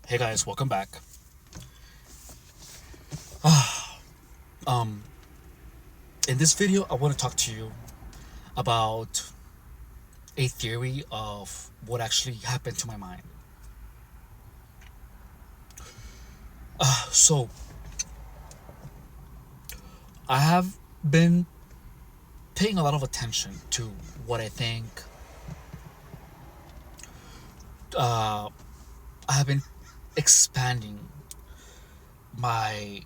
Hey guys, welcome back. Um, in this video, I want to talk to you about a theory of what actually happened to my mind. So, I have been paying a lot of attention to what I think. Uh, I have been expanding my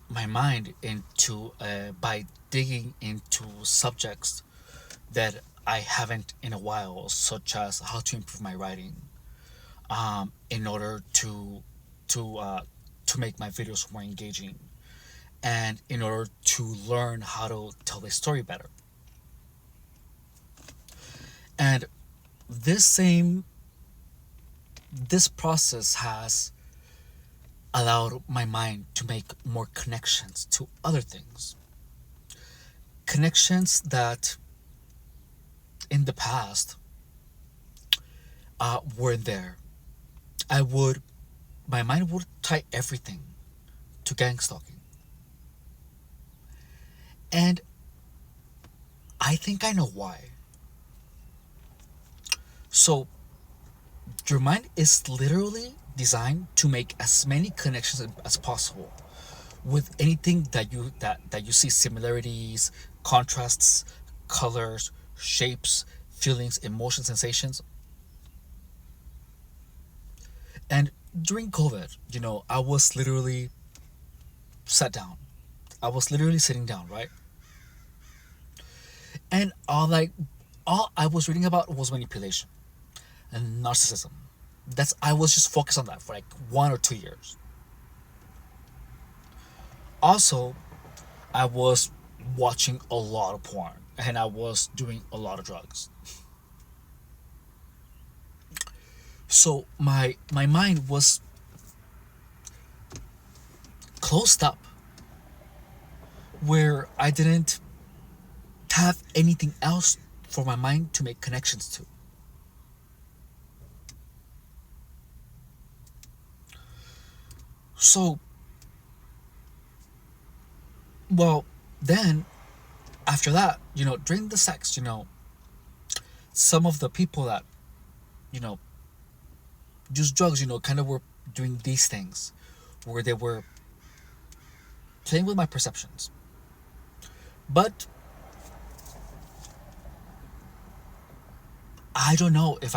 my mind into by digging into subjects that I haven't in a while, such as how to improve my writing, in order to uh, to make my videos more engaging, and in order to learn how to tell a story better. And this same this process has allowed my mind to make more connections to other things, connections that in the past weren't there. I would My mind would tie everything to gang stalking, and I think I know why. So your mind is literally designed to make as many connections as possible with anything that you see similarities, contrasts, colors, shapes, feelings, emotions, sensations. And during COVID, I was literally sat down. I was literally sitting down, right? And all I was reading about was manipulation and narcissism. I was just focused on that for like 1 or 2 years. Also, I was watching a lot of porn and I was doing a lot of drugs. So my mind was closed up, where I didn't have anything else for my mind to make connections to. So, well, then after that, during the sex, some of the people that, you know, use drugs, kind of were doing these things where they were playing with my perceptions. But I don't know if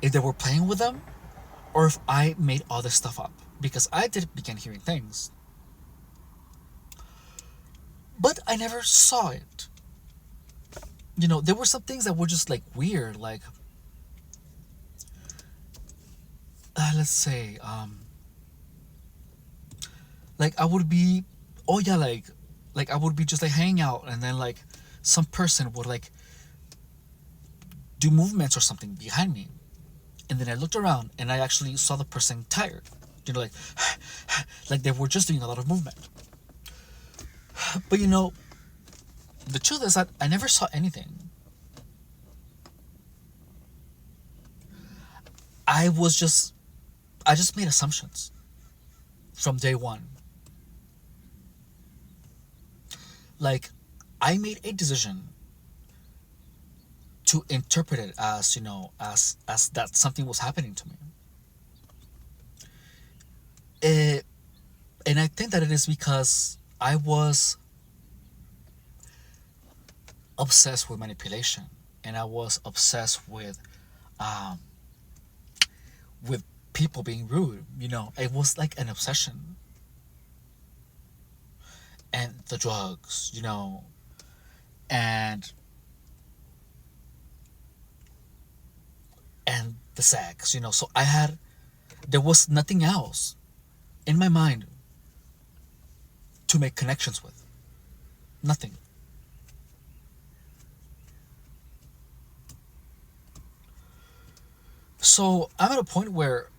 they were playing with them or if I made all this stuff up, because I did begin hearing things, but I never saw it. There were some things that were just like weird, like let's say, like I would be, oh yeah, like I would be just like hanging out, and then like some person would like do movements or something behind me, and then I looked around and I actually saw the person tired, like like they were just doing a lot of movement. But the truth is that I never saw anything. I was just I just made assumptions from day one. Like, I made a decision to interpret it as, as that something was happening to me. It, and I think that it is because I was obsessed with manipulation, and I was obsessed um, with people being rude. It was like an obsession. And the drugs, and the sex, So there was nothing else in my mind to make connections with. Nothing. So I'm at a point where,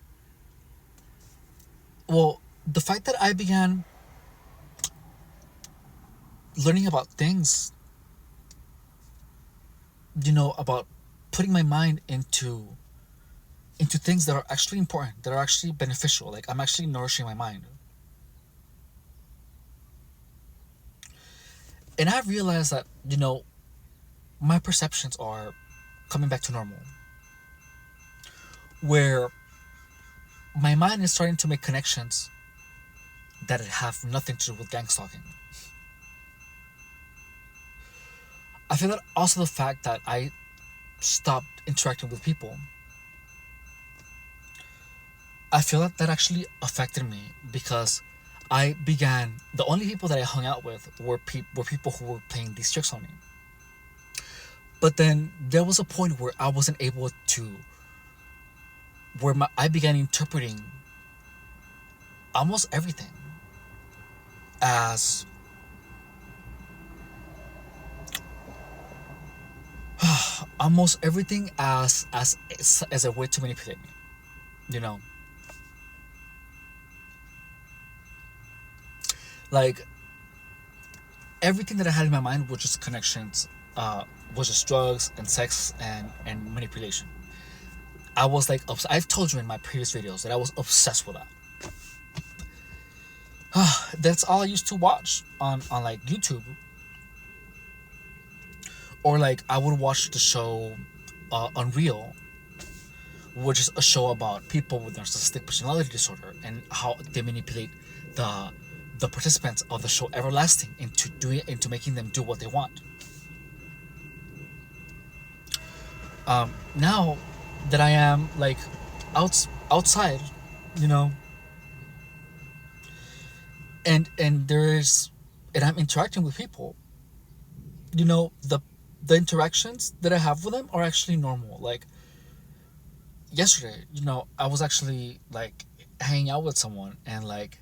well, the fact that I began learning about things, about putting my mind into things that are actually important, that are actually beneficial. Like I'm actually nourishing my mind. And I realized that, my perceptions are coming back to normal. Where my mind is starting to make connections that have nothing to do with gang stalking. I feel that also the fact that I stopped interacting with people, I feel that that actually affected me because the only people that I hung out with were people who were playing these tricks on me. But then there was a point where I wasn't able to, I began interpreting almost everything as almost everything as a way to manipulate me. You know, like everything that I had in my mind was just connections, was just drugs and sex and manipulation. I was like, I've told you in my previous videos that I was obsessed with that. That's all I used to watch on like YouTube, or like I would watch the show Unreal, which is a show about people with narcissistic personality disorder and how they manipulate the the participants of the show Everlasting into making them do what they want. Now that I am like outside, you know, and I'm interacting with people, the interactions that I have with them are actually normal. Like yesterday, I was actually like hanging out with someone and like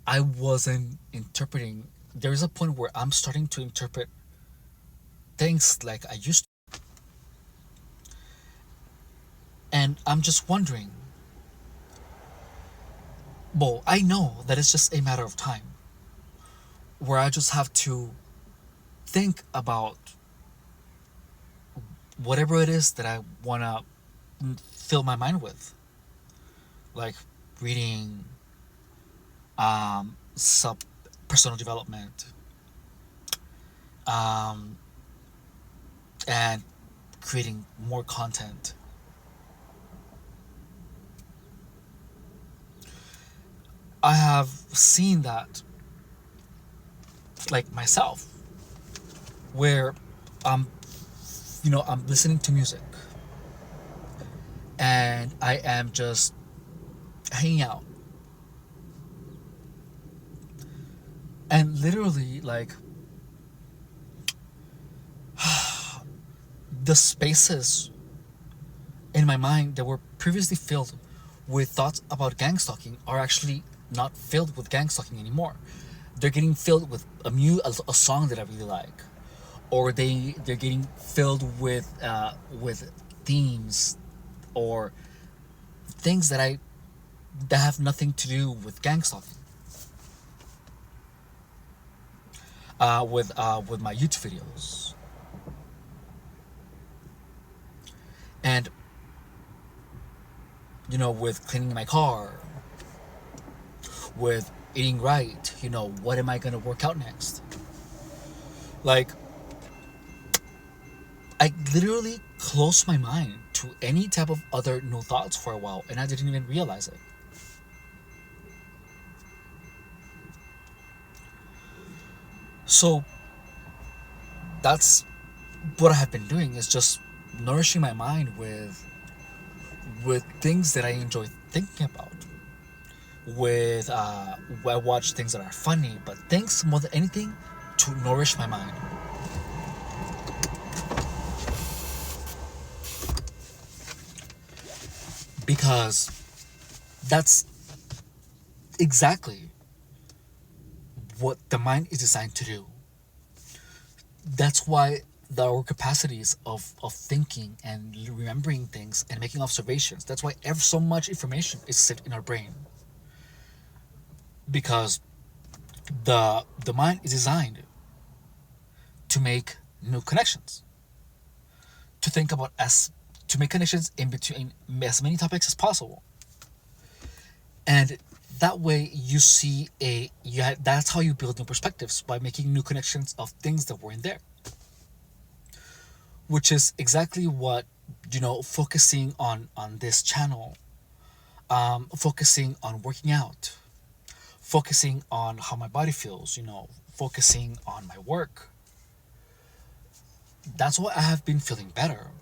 I wasn't interpreting. There is a point where I'm starting to interpret things like I used to. And I'm just wondering, well, I know that it's just a matter of time where I just have to think about whatever it is that I want to fill my mind with. Like reading, sub personal development, um, and creating more content. I have seen that, like myself, where I'm, I'm listening to music and I am just hanging out. And literally, like, the spaces in my mind that were previously filled with thoughts about gang stalking are actually not filled with gang stalking anymore. They're getting filled with a song that I really like, or they're getting filled with themes or things that have nothing to do with gang stalking. With my YouTube videos, and with cleaning my car, with eating right. What am I gonna work out next? Like, I literally closed my mind to any type of other new thoughts for a while, and I didn't even realize it. So that's what I have been doing, is just nourishing my mind with things that I enjoy thinking about. With I watch things that are funny, but things more than anything to nourish my mind. Because that's exactly what the mind is designed to do. That's why our capacities of thinking and remembering things and making observations, that's why so much information is set in our brain. Because the mind is designed to make new connections, to think about as to make connections in between as many topics as possible. And that way you see that's how you build new perspectives, by making new connections of things that weren't there, which is exactly what, focusing on this channel, focusing on working out, focusing on how my body feels, focusing on my work. That's why I have been feeling better,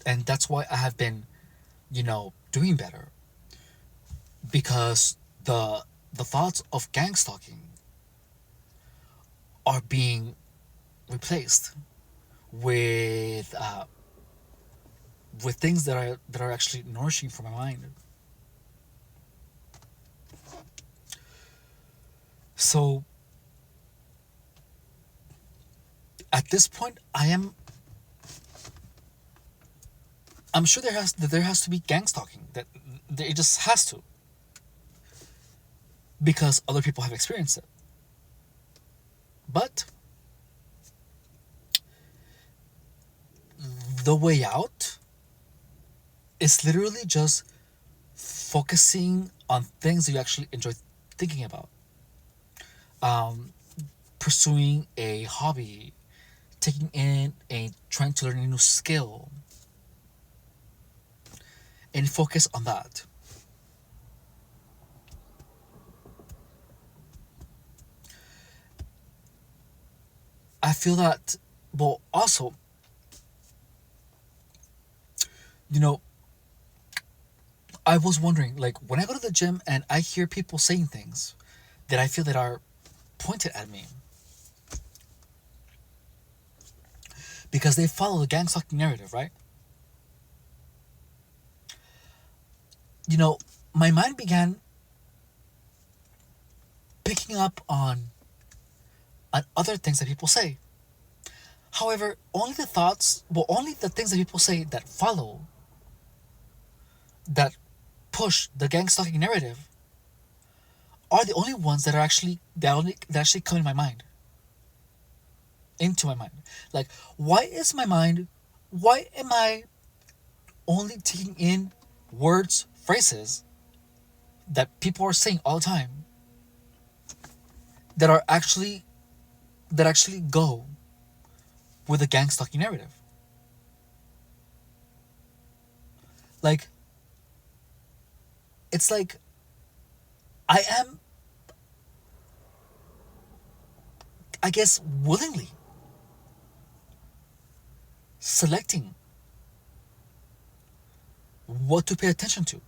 and that's why I have been, doing better, because the thoughts of gang stalking are being replaced with things that are actually nourishing for my mind. So at this point, I'm sure there has to be gang stalking. That it just has to, because other people have experienced it. But the way out is literally just focusing on things that you actually enjoy thinking about. Um, Pursuing a hobby, trying to learn a new skill, and focus on that. I feel that, well, also, you know, I was wondering, like, when I go to the gym and I hear people saying things that I feel that are pointed at me, because they follow the gang stalking narrative, right? You know, my mind began picking up on other things that people say. However, only the things that people say that follow, that push the gang stalking narrative, are the only ones that actually come in my mind, into my mind. Like, why am I only taking in words, phrases that people are saying all the time, that are actually go with the gang stalking narrative? Like, it's like I am, I guess, willingly selecting what to pay attention to.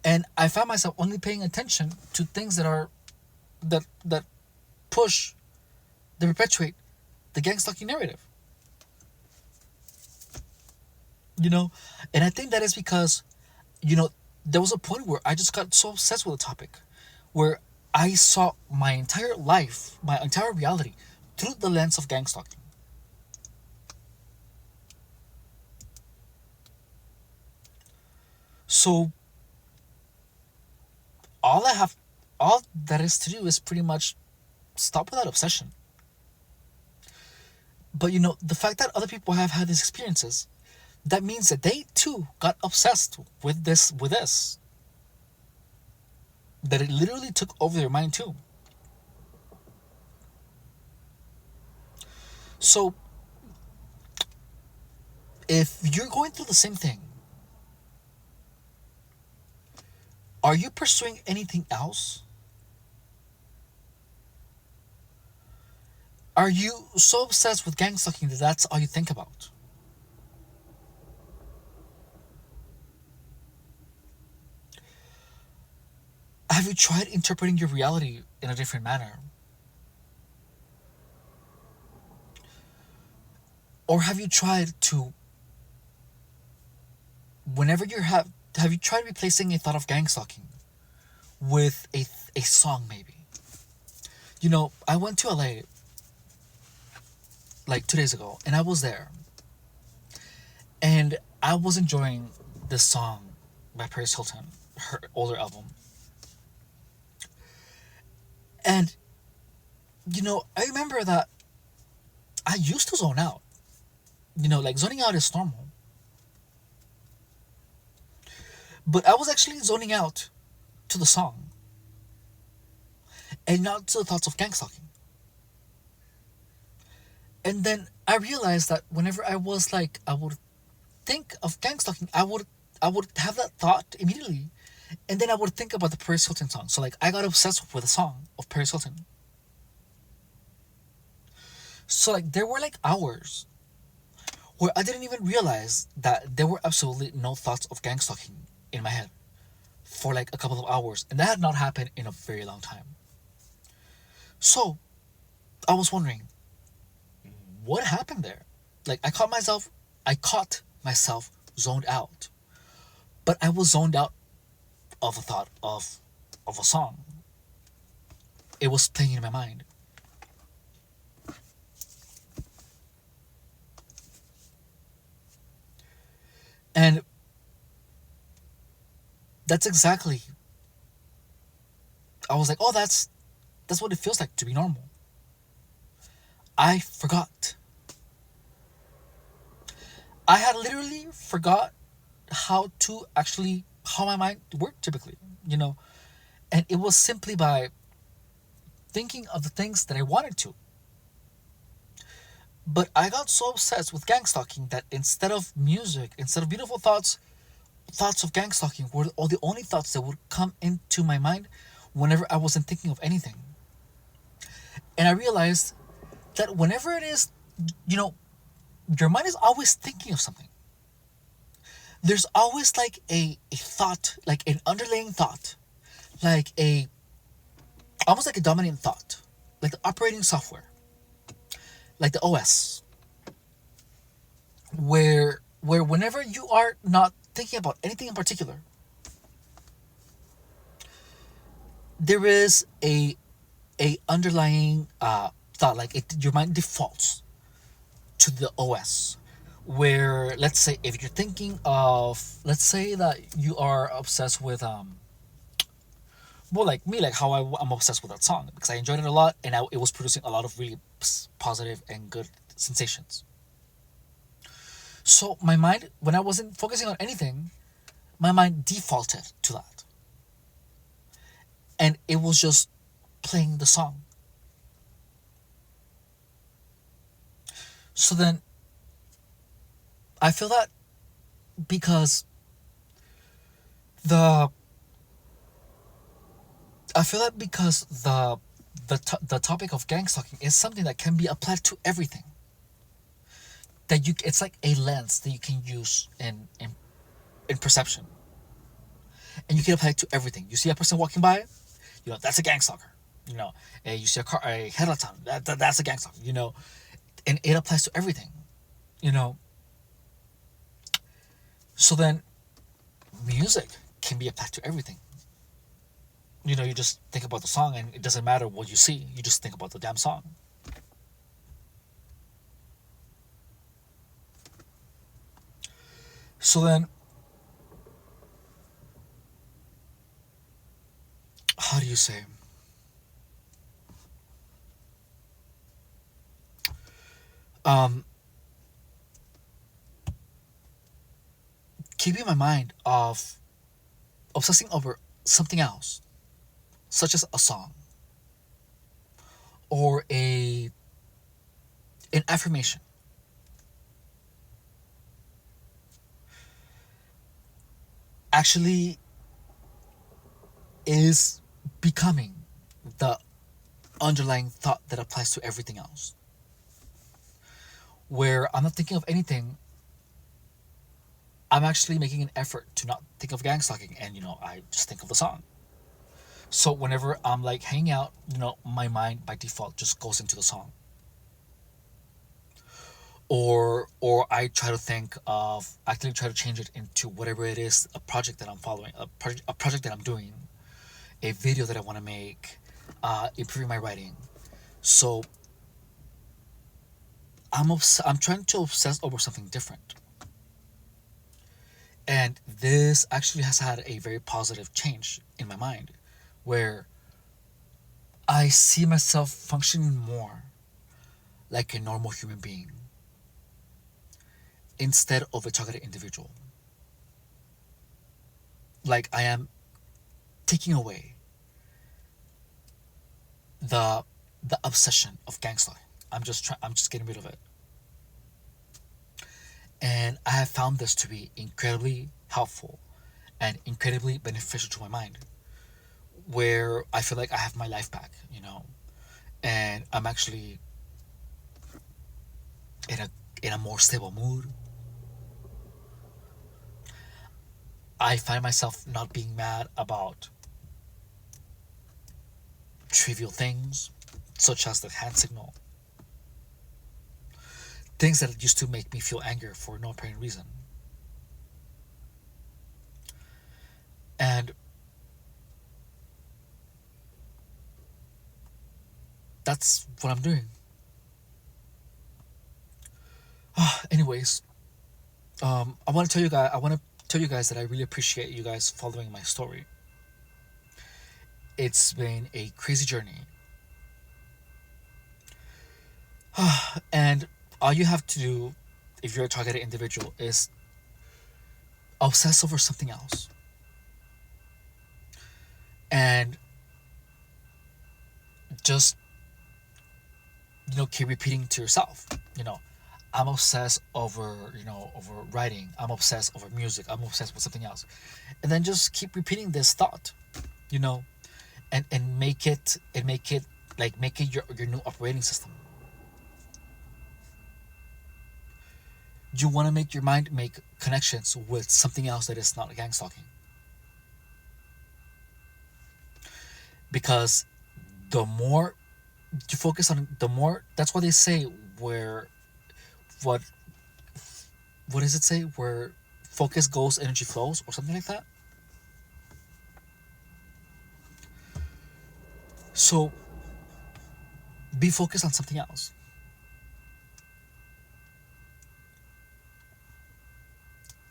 And I found myself only paying attention to things that push, that perpetuate the gang stalking narrative. You know? And I think that is because, you know, there was a point where I just got so obsessed with the topic, where I saw my entire life, my entire reality, through the lens of gang stalking. So all I have, all that is to do is pretty much stop with that obsession. But you know, the fact that other people have had these experiences, that means that they too got obsessed with this. That it literally took over their mind too. So if you're going through the same thing, are you pursuing anything else? Are you so obsessed with gang stalking that that's all you think about? Have you tried interpreting your reality in a different manner? Or have you tried to, whenever have you tried replacing a thought of gang stalking with a song maybe? You know, I went to LA like 2 days ago, and I was there, and I was enjoying this song by Paris Hilton, her older album. And I remember that I used to zone out. Like zoning out is normal, but I was actually zoning out to the song and not to the thoughts of gang stalking. And then I realized that whenever I would think of gang stalking, I would have that thought immediately, and then I would think about the Paris Hilton song. So like I got obsessed with a song of Paris Hilton. So like there were like hours where I didn't even realize that there were absolutely no thoughts of gang stalking in my head for like a couple of hours, and that had not happened in a very long time. So I was wondering what happened there. Like I caught myself zoned out, but I was zoned out of a thought of a song. It was playing in my mind, and that's exactly. I was like, oh, that's what it feels like to be normal. I forgot. I had literally forgot how my mind worked typically, you know, and it was simply by thinking of the things that I wanted to. But I got so obsessed with gang stalking that instead of music, instead of beautiful thoughts, thoughts of gang stalking were all the only thoughts that would come into my mind whenever I wasn't thinking of anything. And I realized that whenever it is, you know, your mind is always thinking of something. There's always like a thought, like an underlying thought, like a almost like a dominant thought, like the operating software, like the OS, where whenever you are not thinking about anything in particular, there is a underlying thought, like your mind defaults to the OS. Where let's say if you're thinking of, let's say that you are obsessed with well, like me, like how I'm obsessed with that song because I enjoyed it a lot, and it was producing a lot of really positive and good sensations. So my mind, when I wasn't focusing on anything, my mind defaulted to that, and it was just playing the song. So then I feel that because the I feel that because the topic of gang stalking is something that can be applied to everything. That you it's like a lens that you can use in perception, and you can apply it to everything. You see a person walking by, that's a gang stalker. You know, you see a headlight on, that's a gang stalker. And it applies to everything. You know, so then music can be applied to everything. You just think about the song, and it doesn't matter what you see. You just think about the damn song. So then, how do you say? Um, Keeping my mind of obsessing over something else, such as a song or a an affirmation, actually is becoming the underlying thought that applies to everything else. Where I'm not thinking of anything, I'm actually making an effort to not think of gang stalking, and I just think of the song. So whenever I'm like hanging out, my mind by default just goes into the song. Or I try to think of actually try to change it into whatever it is, a project that I'm following, a project that I'm doing, a video that I want to make, improving my writing. So I'm trying to obsess over something different, and this actually has had a very positive change in my mind, where I see myself functioning more like a normal human being instead of a targeted individual. Like I am taking away the the obsession of gangster. I'm just getting rid of it. And I have found this to be incredibly helpful and incredibly beneficial to my mind, where I feel like I have my life back, and I'm actually in a more stable mood. I find myself not being mad about trivial things, such as the hand signal, things that used to make me feel anger for no apparent reason. And that's what I'm doing. Anyways, I want to tell you guys that I really appreciate you guys following my story. It's been a crazy journey, and all you have to do, if you're a targeted individual, is obsess over something else, and just keep repeating to yourself. You know, I'm obsessed over over writing. I'm obsessed over music. I'm obsessed with something else, and then just keep repeating this thought. You know, and make it your new operating system. You want to make your mind make connections with something else that is not gang stalking, because the more you focus on, the more, that's what they say, where what what does it say, where focus goes energy flows, or something like that. So be focused on something else,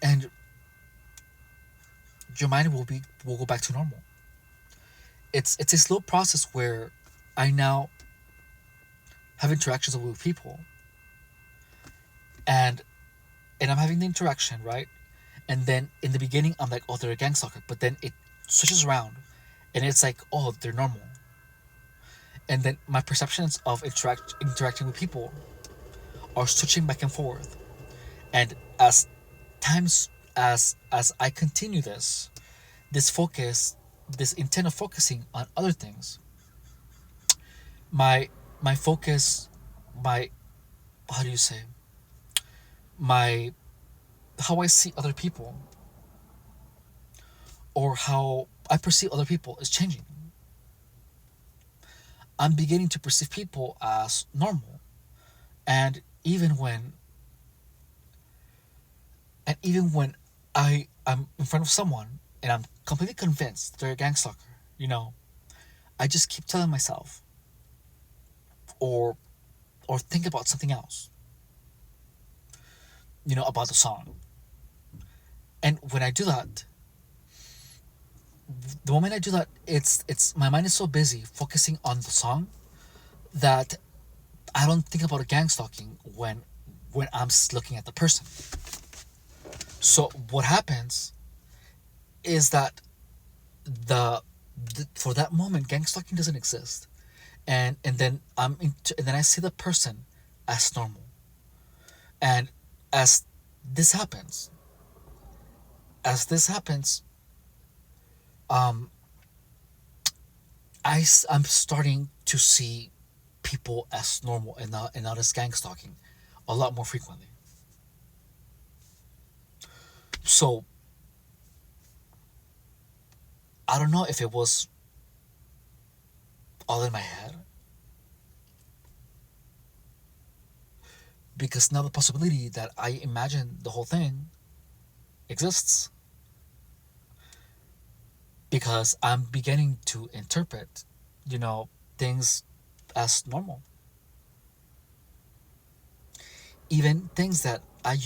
and your mind will go back to normal. It's a slow process where I now have interactions with people, and I'm having the interaction, right? And then in the beginning I'm like, oh, they're a gang stalker, but then it switches around and it's like, oh, they're normal. And then my perceptions of interacting with people are switching back and forth. And as times as I continue this focus, this intent of focusing on other things, my my focus, my, how do you say, my, how I see other people, or how I perceive other people, is changing. I'm beginning to perceive people as normal. And even when I'm in front of someone and I'm completely convinced they're a gang stalker, you know, I just keep telling myself, or think about something else, about the song. And when I do that, the moment I do that, it's my mind is so busy focusing on the song that I don't think about a gang stalking when I'm looking at the person. So what happens is that for that moment, gang stalking doesn't exist, and then and then I see the person as normal, and as this happens, as this happens, um, I'm starting to see people as normal and not as gang stalking a lot more frequently. So I don't know if it was all in my head, because now the possibility that I imagine the whole thing exists, because I'm beginning to interpret, things as normal. Even things that I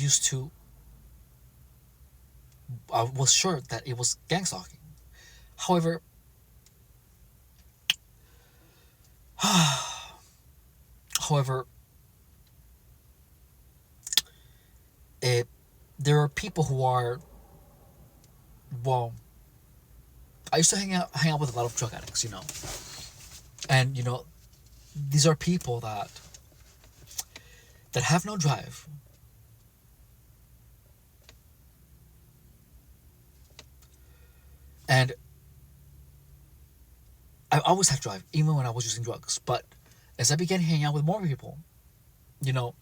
was sure that it was gang stalking. However, However, it, there are people who are, well, I used to hang out with a lot of drug addicts, and these are people that have no drive, and I always had drive, even when I was using drugs. But as I began hanging out with more people, you know,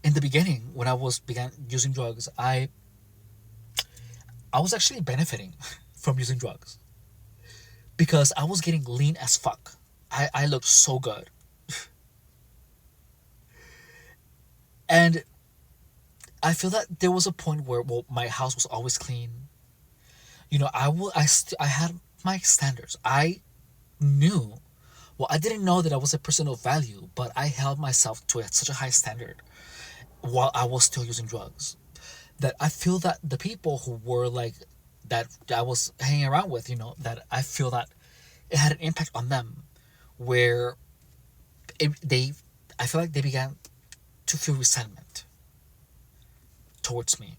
in the beginning when I was began using drugs, I was actually benefiting from using drugs because I was getting lean as fuck. I looked so good, and I feel that there was a point where, well, my house was always clean. I had my standards. I knew, well, I didn't know that I was a person of value, but I held myself to such a high standard while I was still using drugs, that I feel that the people who were like that I was hanging around with, that I feel that it had an impact on them, where they, I feel like they began to feel resentment towards me.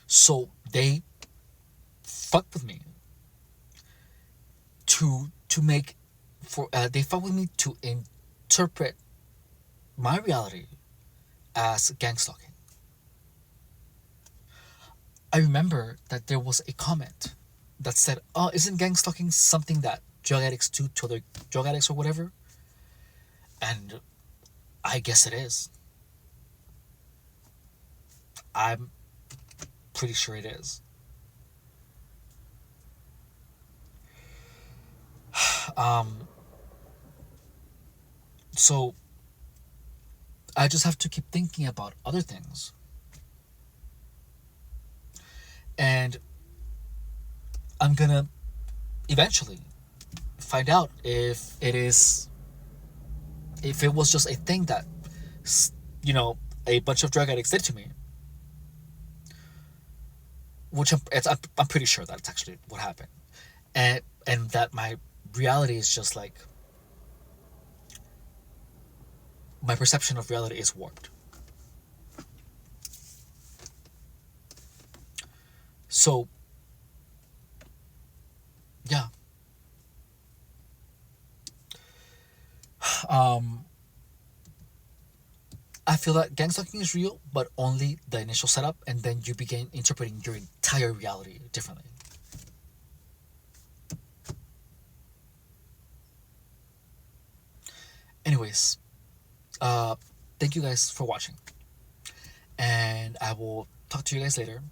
So they fucked with me to make, for they fucked with me to interpret my reality as gang stalking. I remember that there was a comment that said, "Oh, isn't gang stalking something that drug addicts do to other drug addicts or whatever?" And I guess it is. I'm pretty sure it is. Um, so I just have to keep thinking about other things, and I'm gonna eventually find out if it was just a thing that you know a bunch of drug addicts did to me, which I'm pretty sure that's actually what happened, and that my reality is just like, my perception of reality is warped. So yeah, um, I feel that gang stalking is real, but only the initial setup, and then you begin interpreting your entire reality differently. Anyways, uh, thank you guys for watching, and I will talk to you guys later.